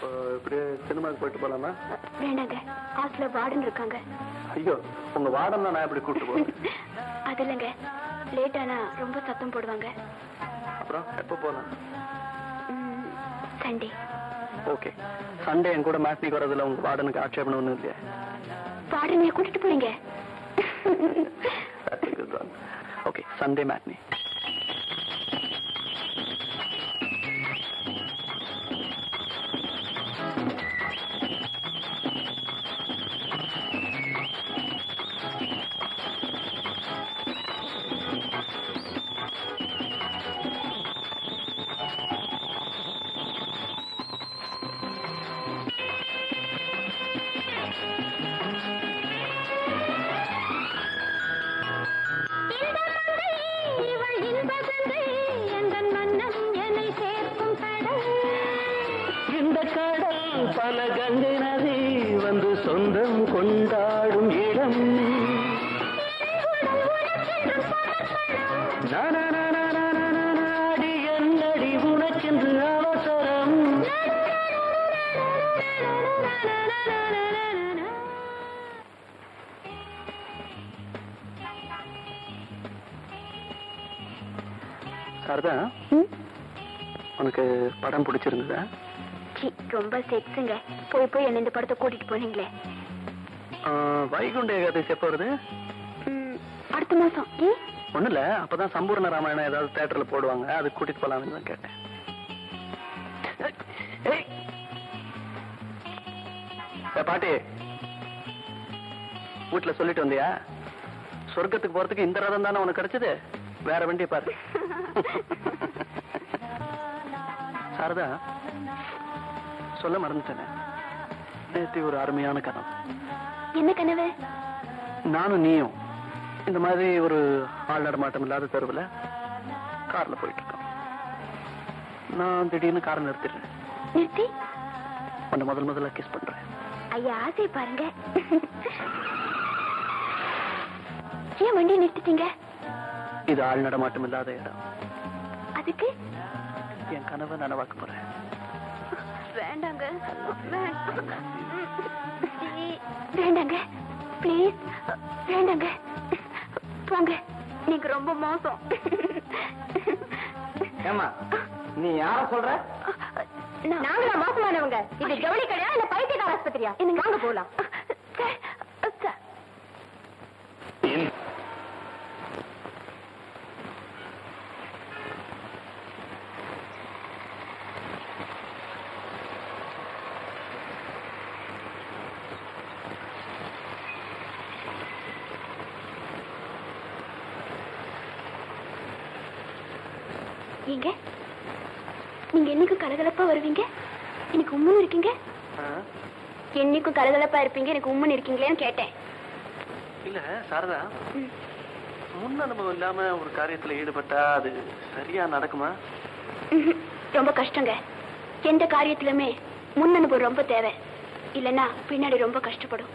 அப்போ இப்படியே சினிமாவுக்கு போயிட்டு போலாமா? வேண்டாங்க, ஹாஸ்டல்ல வார்டன் இருக்காங்க. ஐயோ, உங்க வார்டன் நான் எப்படி கூப்பிட்டு போவேன்? அது இல்லைங்க, லேட் ஆனா ரொம்ப சத்தம் போடுவாங்க. அப்புறம் எப்போ போகலாம்? சண்டே. ஓகே, சண்டே என் கூட மேட்னிக்கு வரதுல உங்க வார்டனுக்கு ஆட்சேபணம் ஒன்றும் இல்லையா? வார்டனை கூட்டிட்டு போறீங்க? Okay, Sunday matinee. பல கங்கை நதி வந்து சொந்தம் கொண்டாடும் இடம். நாடி என்னடி உனக்கென்று அவசரம். சாரதா, உனக்கு படம் பிடிச்சிருந்ததா? ரொம்ப செக்ஸுங்க. போய் போய் என்ன இந்த படத்தை கூட்டிட்டு போனீங்களே. வைகுண்ட ஏகாதசி எப்போ வருது? அடுத்த மாசம். ஒண்ணு இல்ல, அப்பதான் சம்பூர்ண ராமாயணம் ஏதாவது தியேட்டர்ல போடுவாங்க, அது கூட்டிட்டு போலாம்னு தான் கேட்டேன். பாட்டி, வீட்டுல சொல்லிட்டு வந்தியா? சொர்க்கத்துக்கு போறதுக்கு இந்த ரதம் தானே உனக்கு கிடைச்சது, வேற வண்டியை பாரு. சாரதா, சொல்ல மறந்துட்டேனே, நேற்று ஒரு அருமையான கனவு. என்ன கனவு? நானும் நீயும் இந்த மாதிரி ஒரு ஆள் நடமாட்டம் இல்லாத தெருவில் கார்ல போயிட்டு இருக்கோம். நான் திடீர்னு காரை நிறுத்திடுறேன். நிறுத்தி உன்னை முதல்ல கிஸ் பண்றேன். ஐயா, ஆசை பாருங்க. ஏன் வண்டி நிறுத்திட்டீங்க? இது ஆள் நடமாட்டம் இல்லாத இடம். அதுக்கு என் கனவை நனவாக்க போறேன். வேண்டாங்க, வேண்டாங்க, பிளீஸ் வேண்டாங்க, போங்க. நீங்க ரொம்ப மோசம். ஏமா, நீ யார சொல்ற? நாங்களா மோசமானவங்க? இது ஜவுளி கடையா இல்ல பைத்தியக்கார ஆஸ்பத்திரியா? வாங்க போலாம். ஏங்க, நீங்க என்னைக்கும் கலகலப்பா வருவீங்க, எனக்கு உம்முன்னு இருக்கீங்க. என்னைக்கும் கலகலப்பா இருப்பீங்க, எனக்கு உம்முன்னு இருக்கீங்களேன்னு கேட்டேன். இல்ல சாரதா, முன் அனுபவம் இல்லாம ஒரு காரியத்துல ஈடுபட்டா அது சரியா நடக்குமா? ரொம்ப கஷ்டங்க. எந்த காரியத்திலுமே முன் அனுபவம் ரொம்ப தேவை, இல்லைன்னா பின்னாடி ரொம்ப கஷ்டப்படும்.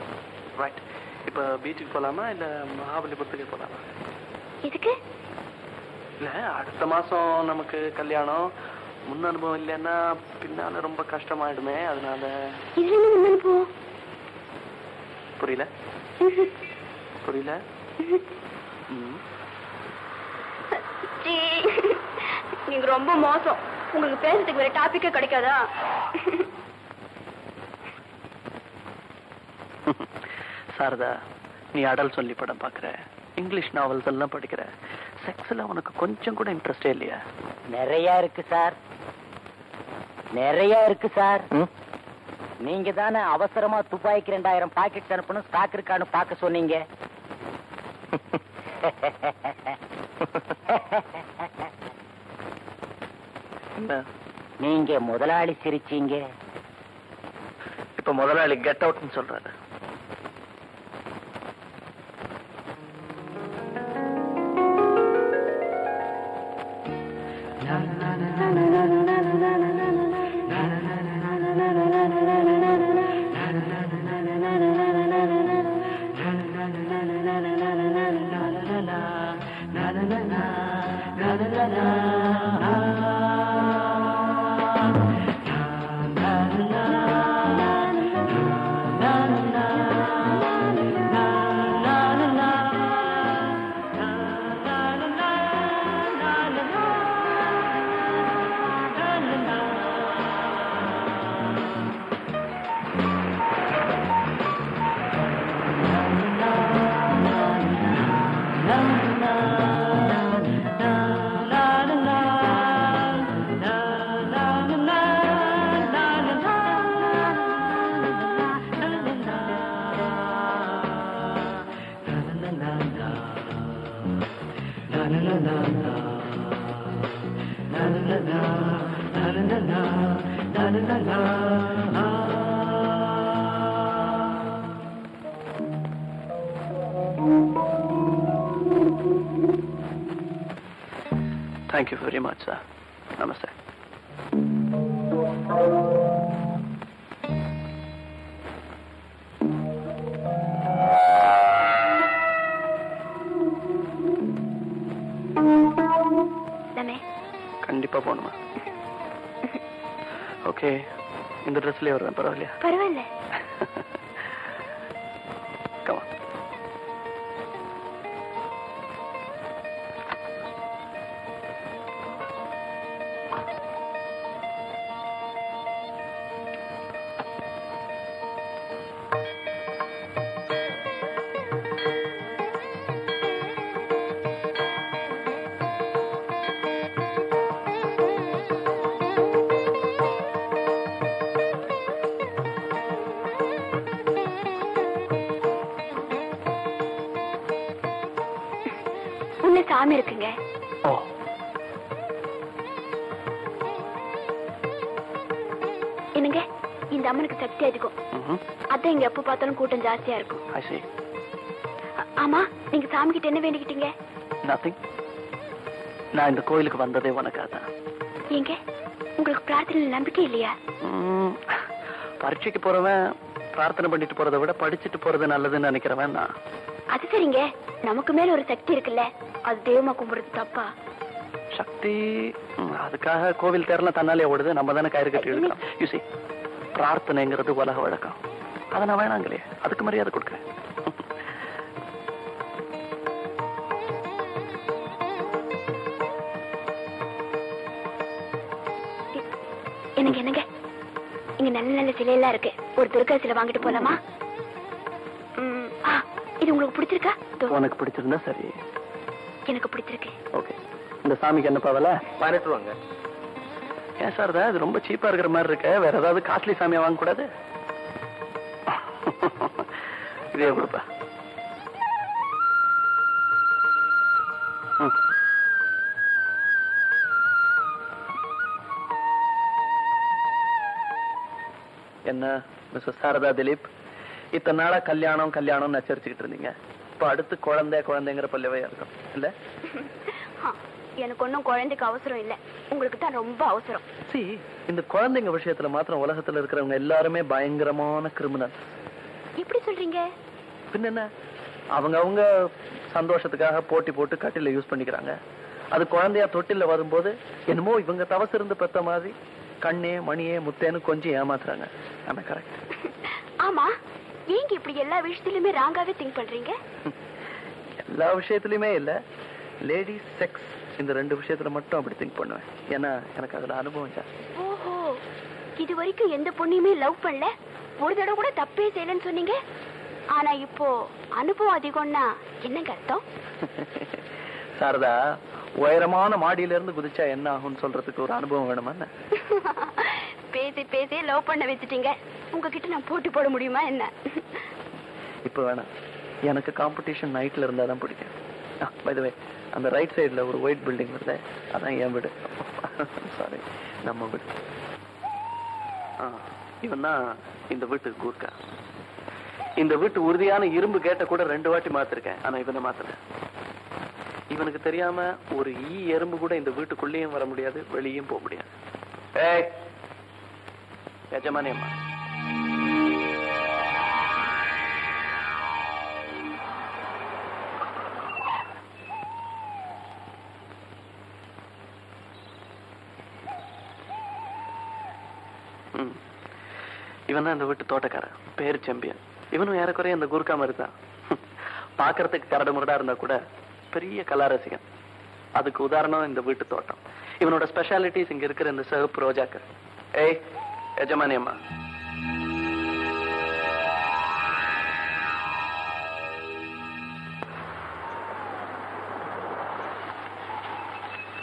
ரைட், இப்ப பீச்சுக்கு போலாமா இல்ல மகாபலிபுரத்துக்கு போலாமா? இதுக்கு இல்ல, அடுத்த மாசம் நமக்கு கல்யாணம். முன் அனுபவம் இல்லைன்னா பின்னால ரொம்ப கஷ்டமாயிடுமே, அதனால. இதுல என்ன முன் அனுபவம்? புரியல புரியல. நீங்க ரொம்ப மோசம். உங்களுக்கு பேசுறதுக்கு வேற டாபிக்கே கிடைக்காதா? சாரதா, நீ அடல் சொல்லி படம் பாக்குற, இங்கிலீஷ் நாவல்ஸ் எல்லாம் படிக்கிற, செக்ஸ்ல உனக்கு கொஞ்சம் கூட இன்ட்ரெஸ்டே இல்லையா? நிறைய இருக்கு சார், நிறைய இருக்கு சார். நீங்க தானே அவசரமா துப்பாய்க்கு 2000 பாக்கெட் அனுப்பணும், ஸ்டாக் இருக்கான்னு பார்க்க சொன்னீங்க. நீங்க முதலாளி சிரிச்சீங்க. இப்ப முதலாளி கெட் அவுட்னு சொல்றாரு. la la la Thank you very much, sir. Namaste. தானே கண்டிப்பா போகணுமா? ஓகே, இந்த ட்ரெஸ்லயே வருவேன், பரவாயில்லையா? பரவாயில்ல. Come on. உள்ள சாமி இருக்குங்க. ஓ, என்னங்க, இந்த அம்மனுக்கு சக்தி அதிகம். அதான் இங்க எப்ப பார்த்தாலும் கூட்டம் ஜாஸ்தியா இருக்கும். I see. ஆமா, நீங்க சாமி கிட்ட என்ன வேண்டிக்கிட்டீங்க? Nothing. நான் இந்த கோயிலுக்கு வந்ததே உனக்காக தான். ஏங்க, உங்களுக்கு பிரார்த்தனையில நம்பிக்கை இல்லையா? பரீட்சைக்கு போறவன் பிரார்த்தனை பண்ணிட்டு போறதை விட படிச்சுட்டு போறது நல்லதுன்னு நினைக்கிறவன் நான். அது சரிங்க, நமக்கு மேல ஒரு சக்தி இருக்குல்ல, அது தெய்வமா கும்பிடுறது தப்பா? சக்தி, அதுக்காக கோவில் தேரலாம் தன்னாலே ஓடுது, நம்ம தானே கயிறு கட்டி எடுக்கிறோம். யூசி, பிரார்த்தனைங்கிறது உலக வழக்கம், அதை நான் வேணாங்களே, அதுக்கு மரியாதை கொடுக்குறேன். என்னங்க, இங்க நல்ல நல்ல சிலையெல்லாம் இருக்கு. ஒரு துர்கா சிலை வாங்கிட்டு போலாமா? இது உங்களுக்கு பிடிச்சிருக்கா? உனக்கு பிடிச்சிருந்தா சரி. எனக்கு பிடிச்சிருக்கு. ஓகே, இந்த சாமிக்கு என்ன பாவல? 18 ரூபாங்க. ஏன் சார், இது ரொம்ப சீப்பா இருக்கிற மாதிரி இருக்கு, வேற ஏதாவது காஸ்ட்லி சாமியா வாங்க கூடாது? இதே கொடுப்பா. என்ன மிஸ்டர் சாரதா திலீப், இத்தனை நாளா கல்யாணம் கல்யாணம் நச்சரிச்சுக்கிட்டு இருந்தீங்க, இப்ப அடுத்து குழந்தைங்கிற பல்லவே இருக்கும் இல்ல? எனக்கு ஒன்னும் குழந்தைக்கு அவசரம் இல்ல, உங்களுக்கு தான் ரொம்ப அவசரம். சி, இந்த குழந்தைங்க விஷயத்துல மாத்திரம் உலகத்துல இருக்கிறவங்க எல்லாருமே பயங்கரமான கிரிமினல். எப்படி சொல்றீங்க? பின்ன என்ன, அவங்க சந்தோஷத்துக்காக போட்டி போட்டு கட்டில யூஸ் பண்ணிக்கிறாங்க. அது குழந்தையா தொட்டில வரும்போது என்னமோ இவங்க தவசு இருந்து பெத்த மாதிரி கண்ணே மணியே முத்தேன்னு கொஞ்சம் ஏமாத்துறாங்க. ஆமா, கரெக்ட். ஆமா, ஏங்க இப்படி எல்லா விஷயத்திலுமே ராங்காவே திங்க் பண்றீங்க? எல்லா விஷயத்திலுமே இல்ல, லேடிஸ் செக்ஸ் இந்த 2 விஷயத்துல மட்டும் அப்படி திங்க் பண்ணுவேன். ஏன்னா எனக்கு அதுல அனுபவம் ஜாஸ்தி. ஓஹோ, இது வரைக்கும் எந்த பொண்ணையுமே லவ் பண்ணல, ஒரு தடவை கூட தப்பே செய்யலன்னு சொன்னீங்க. ஆனா இப்போ அனுபவம் அதிகம்னா என்னங்க அர்த்தம்? சாரதா, உயரமான மாடியில இருந்து குதிச்சா என்ன ஆகும்னு சொல்றதுக்கு ஒரு அனுபவம் வேணுமா? பேசி பேசி லவ் பண்ண வச்சுட்டீங்க, உங்ககிட்ட நான் போட்டி போட முடியுமா என்ன? இப்ப வேணாம், எனக்கு காம்படிஷன் நைட்ல இருந்தா தான் பிடிக்கும். பை தி வே, அந்த ரைட் சைடுல ஒரு ஒயிட் பில்டிங் வருது, அதான் என் வீடு. சாரி, நம்ம வீடு. இவன் தான் இந்த வீட்டுக்கு கூர்க்கா. இந்த வீட்டு உறுதியான இரும்பு கேட்ட கூட 2 வாட்டி மாத்திருக்கேன், ஆனா இவனை மாத்தல. இவனுக்கு தெரியாம ஒரு எறும்பு கூட இந்த வீட்டுக்குள்ளேயும் வர முடியாது, வெளியும் போக முடியாது. ஏய் எஜமானி அம்மா, இவன் தான் இந்த வீட்டு தோட்டக்காரன், பேரு செம்பியன். இவனும் ஏறக்குறைய இந்த குர்கா மாதிரி தான். பாக்குறதுக்கு கரடு முரடா இருந்தா கூட பெரிய கலாரசிகன். அதுக்கு உதாரணம் இந்த வீட்டு தோட்டம். இவனோட ஸ்பெஷாலிட்டிஸ் இங்க இருக்கிற இந்த சிவப்பு ரோஜாக்கள். ஏய் எஜமானி அம்மா,